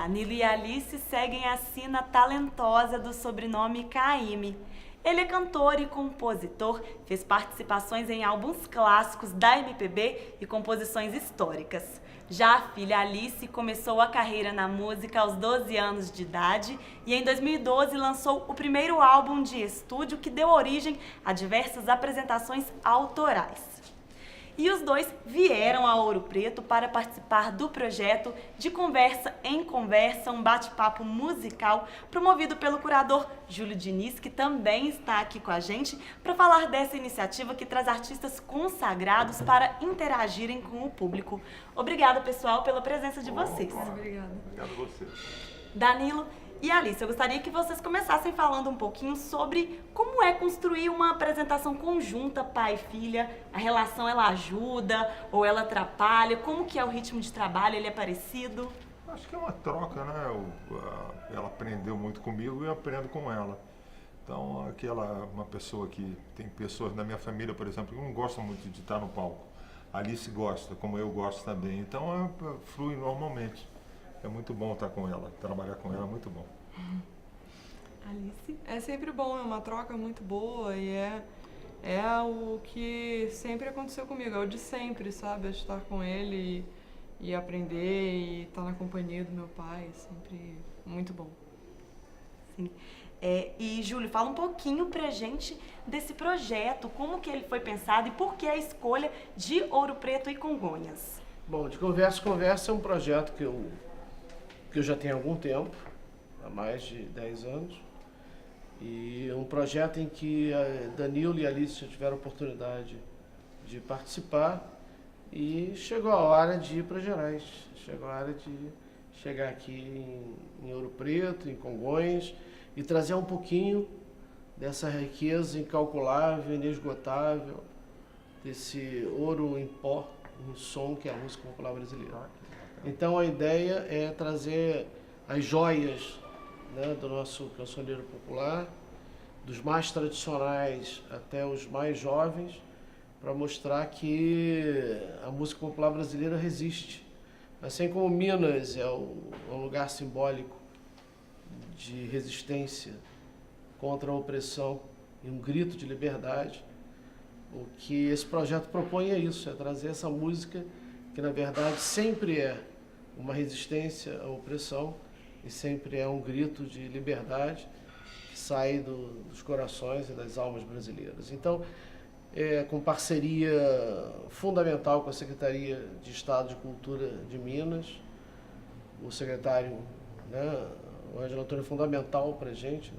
Danilo e Alice seguem a sina talentosa do sobrenome Caymmi. Ele é cantor e compositor, fez participações em álbuns clássicos da MPB e composições históricas. Já a filha Alice começou a carreira na música aos 12 anos de idade e em 2012 lançou o primeiro álbum de estúdio que deu origem a diversas apresentações autorais. E os dois vieram a Ouro Preto para participar do projeto De Conversa em Conversa, um bate-papo musical promovido pelo curador Júlio Diniz, que também está aqui com a gente para falar dessa iniciativa que traz artistas consagrados para interagirem com o público. Obrigada, pessoal, pela presença de vocês. Obrigada. Obrigado a você. Danilo e Alice, eu gostaria que vocês começassem falando um pouquinho sobre como é construir uma apresentação conjunta pai e filha. A relação, ela ajuda ou ela atrapalha? Como que é o ritmo de trabalho? Ele é parecido? Acho que é uma troca, né? Ela aprendeu muito comigo e eu aprendo com ela. Então, uma pessoa que tem pessoas da minha família, por exemplo, que não gostam muito de estar no palco. A Alice gosta, como eu gosto também. Então, flui normalmente. É muito bom estar com ela, trabalhar com ela é muito bom. Alice? É sempre bom, é uma troca muito boa e é o que sempre aconteceu comigo, é o de sempre, sabe? É estar com ele e aprender e estar na companhia do meu pai, é sempre muito bom. Sim. E, Júlio, fala um pouquinho pra gente desse projeto, como que ele foi pensado e por que a escolha de Ouro Preto e Congonhas. Bom, De Conversa em Conversa é um projeto que eu já tenho há algum tempo, há mais de 10 anos, e é um projeto em que Danilo e Alice tiveram a oportunidade de participar e chegou a hora de ir para Gerais, chegou a hora de chegar aqui em Ouro Preto, em Congonhas, e trazer um pouquinho dessa riqueza incalculável, inesgotável, desse ouro em pó, em som que é a música popular brasileira. Então a ideia é trazer as joias, né, do nosso cancioneiro popular, dos mais tradicionais até os mais jovens, para mostrar que a música popular brasileira resiste. Assim como Minas é um lugar simbólico de resistência contra a opressão e um grito de liberdade, o que esse projeto propõe é isso, é trazer essa música que na verdade sempre é uma resistência à opressão e sempre é um grito de liberdade que sai dos corações e das almas brasileiras. Então, com parceria fundamental com a Secretaria de Estado de Cultura de Minas, o secretário, né, o Ângelo Antônio, é fundamental para a gente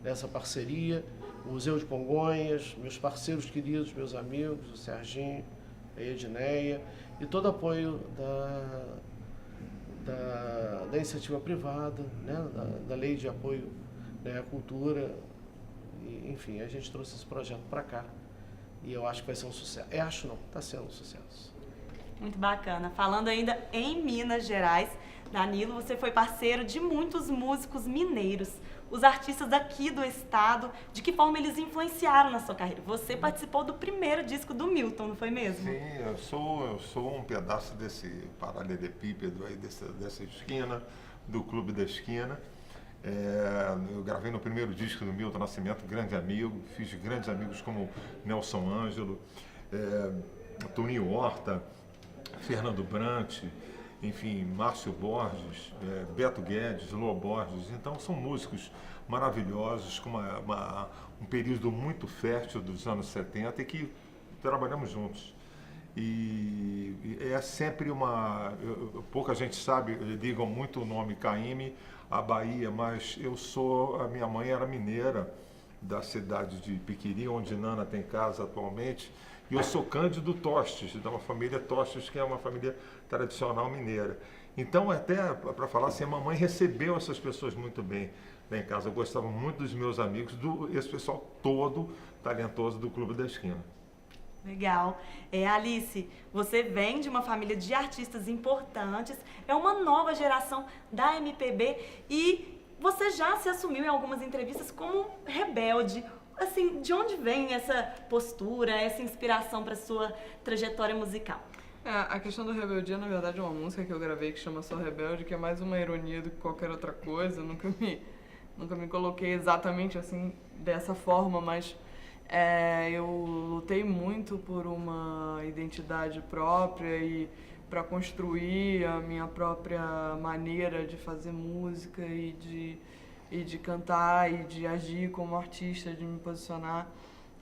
nessa parceria, o Museu de Congonhas, meus parceiros queridos, meus amigos, o Serginho, a Edneia, e todo apoio da iniciativa privada, né, da lei de apoio, né, à cultura, e, enfim, a gente trouxe esse projeto para cá e eu acho que vai ser um sucesso. Acho não, está sendo um sucesso. Muito bacana. Falando ainda em Minas Gerais, Danilo, você foi parceiro de muitos músicos mineiros, os artistas aqui do estado. De que forma eles influenciaram na sua carreira? Você participou do primeiro disco do Milton, não foi mesmo? Sim, eu sou um pedaço desse paralelepípedo aí, dessa esquina, do Clube da Esquina. Eu gravei no primeiro disco do Milton Nascimento, grande amigo, fiz grandes amigos como Nelson Ângelo, Toninho Horta, Fernando Brant, enfim, Márcio Borges, Beto Guedes, Lô Borges. Então são músicos maravilhosos, com um período muito fértil dos anos 70 e que trabalhamos juntos. E é sempre pouca gente sabe, ligam muito o nome Caymmi à Bahia, mas a minha mãe era mineira, da cidade de Piquiri, onde Nana tem casa atualmente, e eu sou Cândido Tostes, de uma família Tostes, que é uma família tradicional mineira. Então, até para falar assim, a mamãe recebeu essas pessoas muito bem lá em casa. Eu gostava muito dos meus amigos, esse pessoal todo talentoso do Clube da Esquina. Legal. Alice, você vem de uma família de artistas importantes, é uma nova geração da MPB e você já se assumiu em algumas entrevistas como rebelde. Assim, de onde vem essa postura, essa inspiração para sua trajetória musical? A questão da rebeldia, na verdade, é uma música que eu gravei que chama Sou Rebelde, que é mais uma ironia do que qualquer outra coisa. Eu nunca me coloquei exatamente assim, dessa forma, mas eu lutei muito por uma identidade própria e para construir a minha própria maneira de fazer música e de cantar e de agir como artista, de me posicionar.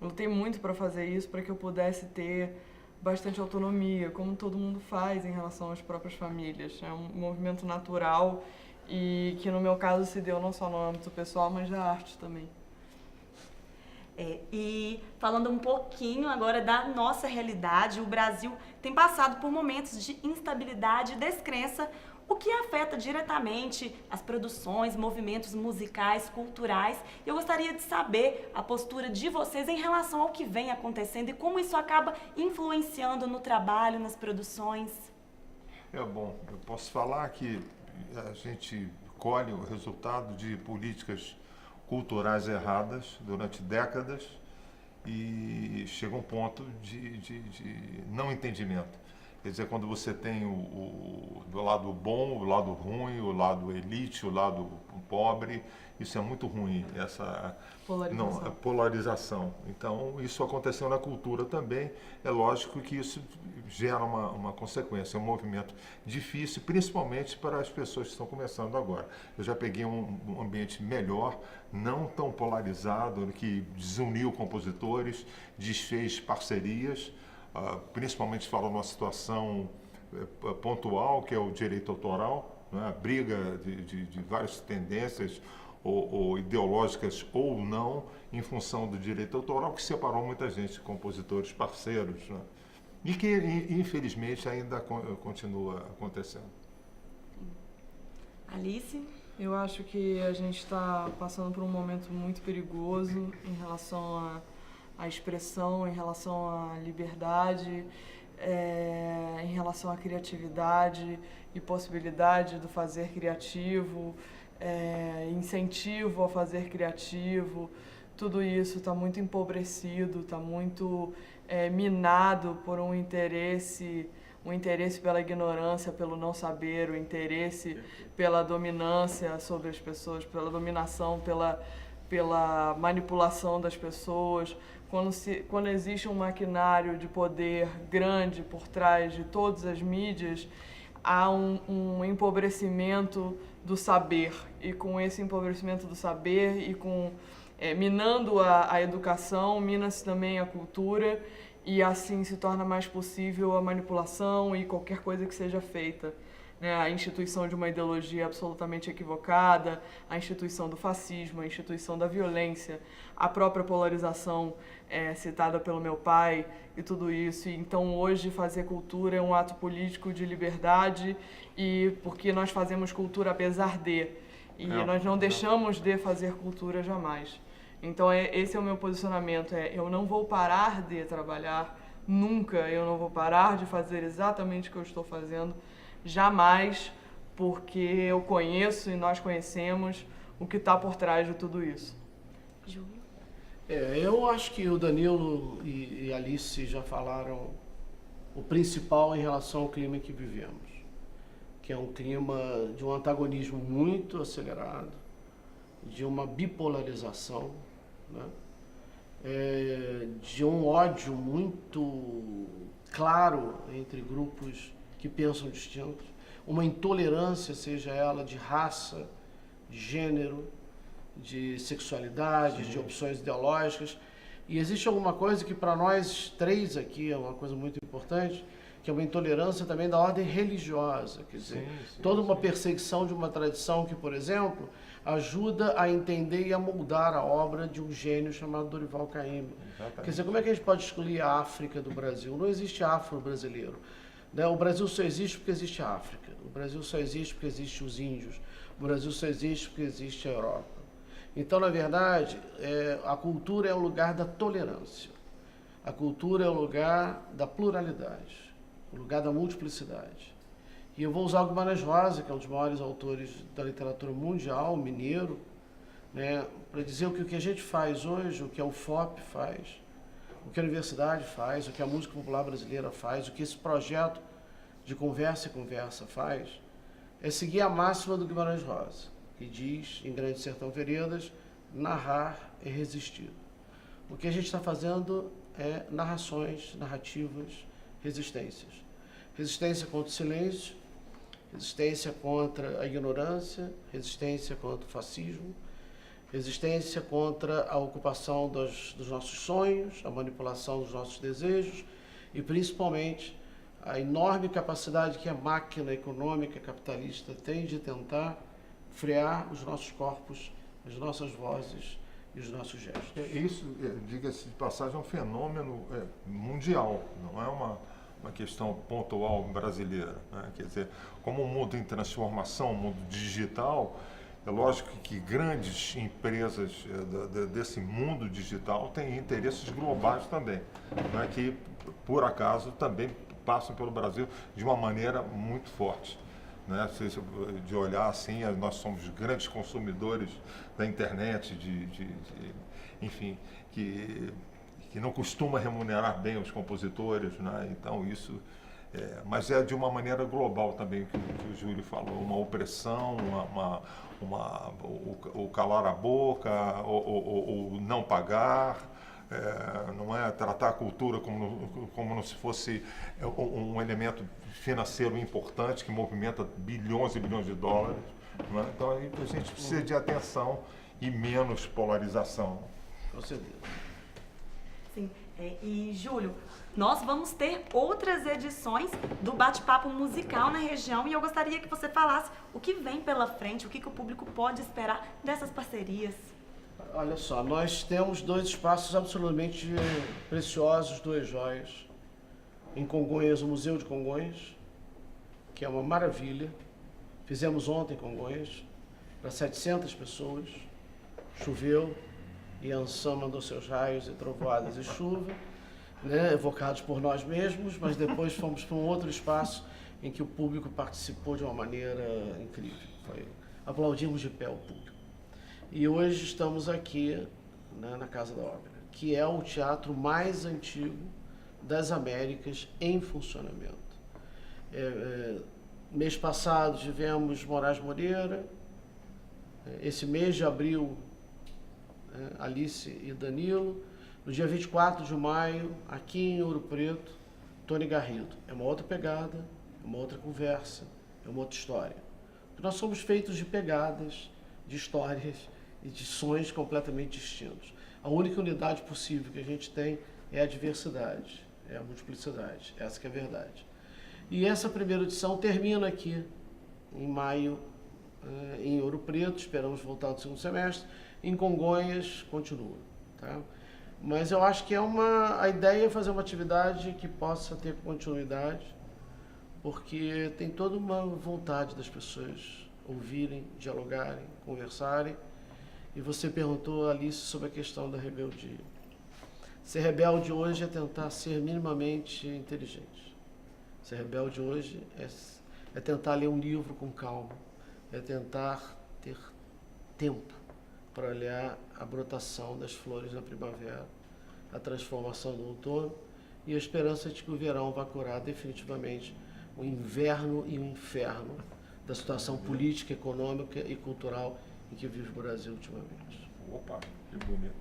Eu lutei muito para fazer isso, para que eu pudesse ter bastante autonomia, como todo mundo faz em relação às próprias famílias. É um movimento natural e que no meu caso se deu não só no âmbito pessoal, mas da arte também. E falando um pouquinho agora da nossa realidade, o Brasil tem passado por momentos de instabilidade e descrença, o que afeta diretamente as produções, movimentos musicais, culturais. Eu gostaria de saber a postura de vocês em relação ao que vem acontecendo e como isso acaba influenciando no trabalho, nas produções. Bom, eu posso falar que a gente colhe o resultado de políticas culturais erradas durante décadas e chega um ponto de não entendimento. Quer dizer, quando você tem do lado bom, o lado ruim, o lado elite, o lado pobre, isso é muito ruim, essa polarização. Então, isso aconteceu na cultura também. É lógico que isso gera uma consequência, um movimento difícil, principalmente para as pessoas que estão começando agora. Eu já peguei um ambiente melhor, não tão polarizado, que desuniu compositores, desfez parcerias, principalmente falando numa situação pontual, que é o direito autoral, né? A briga de várias tendências ou ideológicas ou não, em função do direito autoral, que separou muita gente, compositores parceiros, né? E que, infelizmente, ainda continua acontecendo. Alice? Eu acho que a gente está passando por um momento muito perigoso em relação à expressão, em relação à liberdade, em relação à criatividade e possibilidade do fazer criativo, incentivo ao fazer criativo. Tudo isso está muito empobrecido, está muito minado por um interesse pela ignorância, pelo não saber, o interesse pela dominância sobre as pessoas, pela dominação, pela manipulação das pessoas. Quando existe um maquinário de poder grande por trás de todas as mídias, há um empobrecimento do saber. E com esse empobrecimento do saber e minando a educação, mina-se também a cultura, e assim se torna mais possível a manipulação e qualquer coisa que seja feita. A instituição de uma ideologia absolutamente equivocada, a instituição do fascismo, a instituição da violência, a própria polarização citada pelo meu pai e tudo isso. E então hoje fazer cultura é um ato político de liberdade, e porque nós fazemos cultura apesar de, e nós não deixamos de fazer cultura jamais. Então esse é o meu posicionamento, eu não vou parar de trabalhar nunca, eu não vou parar de fazer exatamente o que eu estou fazendo, jamais, porque eu conheço e nós conhecemos o que está por trás de tudo isso. Júlio? Eu acho que o Danilo e Alice já falaram o principal em relação ao clima que vivemos, que é um clima de um antagonismo muito acelerado, de uma bipolarização, né? De um ódio muito claro entre grupos que pensam distintos, uma intolerância, seja ela de raça, de gênero, de sexualidade, de opções ideológicas. E existe alguma coisa que para nós três aqui é uma coisa muito importante, que é uma intolerância também da ordem religiosa, quer dizer, toda uma perseguição de uma tradição que, por exemplo, ajuda a entender e a moldar a obra de um gênio chamado Dorival Caymmi. Exatamente. Quer dizer, como é que a gente pode excluir a África do Brasil? Não existe afro-brasileiro. O Brasil só existe porque existe a África. O Brasil só existe porque existe os índios. O Brasil só existe porque existe a Europa. Então, na verdade, a cultura é o lugar da tolerância. A cultura é o lugar da pluralidade, o lugar da multiplicidade. E eu vou usar o Guimarães Rosa, que é um dos maiores autores da literatura mundial, mineiro, né, para dizer o que a gente faz hoje, o que a UFOP faz, o que a universidade faz, o que a música popular brasileira faz, o que esse projeto de conversa e conversa faz, é seguir a máxima do Guimarães Rosa, que diz, em Grande Sertão Veredas, narrar é resistir. O que a gente está fazendo é narrações, narrativas, resistências. Resistência contra o silêncio, resistência contra a ignorância, resistência contra o fascismo, resistência contra a ocupação dos nossos sonhos, a manipulação dos nossos desejos e, principalmente, a enorme capacidade que a máquina econômica capitalista tem de tentar frear os nossos corpos, as nossas vozes e os nossos gestos. Isso, diga-se de passagem, é um fenômeno mundial, não é uma questão pontual brasileira, né? Quer dizer, como o mundo em transformação, o mundo digital, é lógico que grandes empresas desse mundo digital têm interesses globais também, né? Que, por acaso, também passam pelo Brasil de uma maneira muito forte. Né? De olhar assim, nós somos grandes consumidores da internet, enfim, que não costuma remunerar bem os compositores, né? Então isso, mas é de uma maneira global também que o Júlio falou, uma opressão, o calar a boca, o não pagar. Não é tratar a cultura como se fosse um elemento financeiro importante que movimenta bilhões e bilhões de dólares. Não é? Então a gente precisa de atenção e menos polarização. Com certeza. Sim. E Júlio, nós vamos ter outras edições do Bate-Papo Musical na região e eu gostaria que você falasse o que vem pela frente, o que o público pode esperar dessas parcerias. Olha só, nós temos 2 espaços absolutamente preciosos, 2 joias. Em Congonhas, o Museu de Congonhas, que é uma maravilha. Fizemos ontem em Congonhas, para 700 pessoas. Choveu e Ançã mandou seus raios e trovoadas e chuva, né, evocados por nós mesmos, mas depois fomos para um outro espaço em que o público participou de uma maneira incrível. Aplaudimos de pé o público. E hoje estamos aqui, né, na Casa da Ópera, que é o teatro mais antigo das Américas em funcionamento. Mês passado tivemos Moraes Moreira, esse mês de abril, Alice e Danilo, no dia 24 de maio, aqui em Ouro Preto, Tony Garrido. É uma outra pegada, é uma outra conversa, é uma outra história. Nós somos feitos de pegadas, de histórias e de sonhos completamente distintos. A única unidade possível que a gente tem é a diversidade, é a multiplicidade, essa que é a verdade. E essa primeira edição termina aqui, em maio, em Ouro Preto, esperamos voltar no segundo semestre, em Congonhas continua, tá? Mas eu acho que a ideia é fazer uma atividade que possa ter continuidade, porque tem toda uma vontade das pessoas ouvirem, dialogarem, conversarem. E você perguntou, Alice, sobre a questão da rebeldia. Ser rebelde hoje é tentar ser minimamente inteligente. Ser rebelde hoje é tentar ler um livro com calma, é tentar ter tempo para olhar a brotação das flores na primavera, a transformação do outono e a esperança de que o verão vai curar definitivamente o inverno e o inferno da situação política, econômica e cultural em que vive o Brasil ultimamente. Opa, que bonito.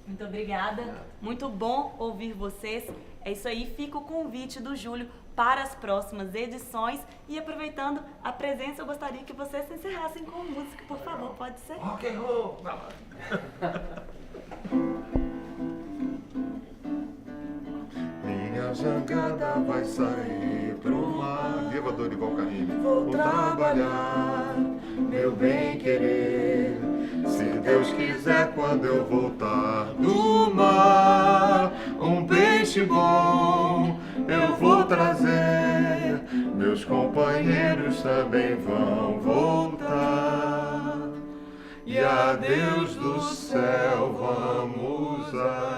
Muito obrigada. Muito bom ouvir vocês. É isso aí, fica o convite do Júlio para as próximas edições. E aproveitando a presença, eu gostaria que vocês se encerrassem com música, por favor, pode ser? Rock and roll! Minha jangada vai sair pro mar. Viva Dorival Caymmi. Vou trabalhar, meu bem querer. Se Deus quiser, quando eu voltar do mar, um peixe bom eu vou trazer. Meus companheiros também vão voltar. E a Deus do céu vamos a